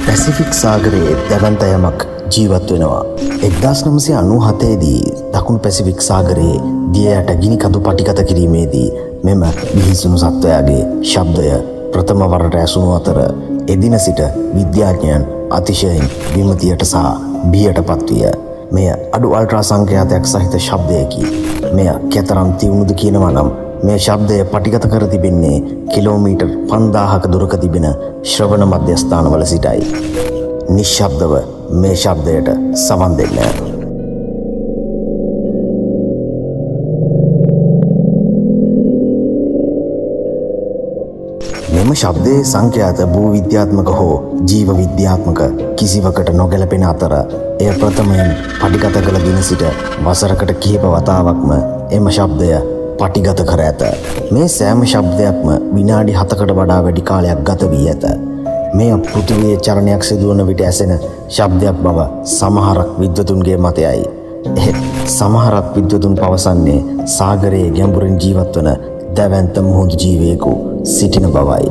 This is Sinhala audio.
පැසිෆික් සාගරයේ දැවැන්ත යමක් ජීවත් වෙනවා. 1997 දී දකුණු පැසිෆික් සාගරයේ දිය යට ගිනි කඳු පටිගත කිරීමේදී මෙම බිහිසුණු සත්වයාගේ ශබ්දය ප්‍රථම වරට ඇසුණු අතර එදින සිට විද්‍යාඥයන් අතිශයින් විමතියට සහ බියට පත්විය. මෙය අඩු අල්ට්‍රා සංඛ්‍යාතයක් සහිත ශබ්දයකි. මෙය කෙතරම් තියුණුද කියනවා නම් මේ ශබ්දය පටිගත කර තිබෙන්නේ කිලෝමීටර් 5000ක දුරක තිබෙන ශ්‍රවණ මධ්‍යස්ථානවල සිටයි. නිශ්ශබ්දව මේ ශබ්දයට සවන් දෙන්න. මෙම ශබ්දයේ සංඛ්‍යාත භූ විද්‍යාත්මක හෝ ජීව විද්‍යාත්මක කිසිවකට නොගැලපෙන අතර එය ප්‍රථමයෙන් පටිගත කළ දින සිට වසරකට කිහිප වතාවක්ම එම ශබ්දය පටිගත කර ඇත. මේ සෑම ශබ්දයක්ම විනාඩි 7කට වඩා වැඩි කාලයක් ගත වී ඇත. මෙය පෘථිවියේ චලනයක් සිදුවන විට ඇසෙන ශබ්දයක් බව සමහරක් විද්වතුන්ගේ මතයයි. එහෙත් සමහරක් විද්වතුන් පවසන්නේ සාගරයේ ගැඹුරින් ජීවත් වන දැවැන්ත මුහුදු ජීවියෙකු සිටින බවයි.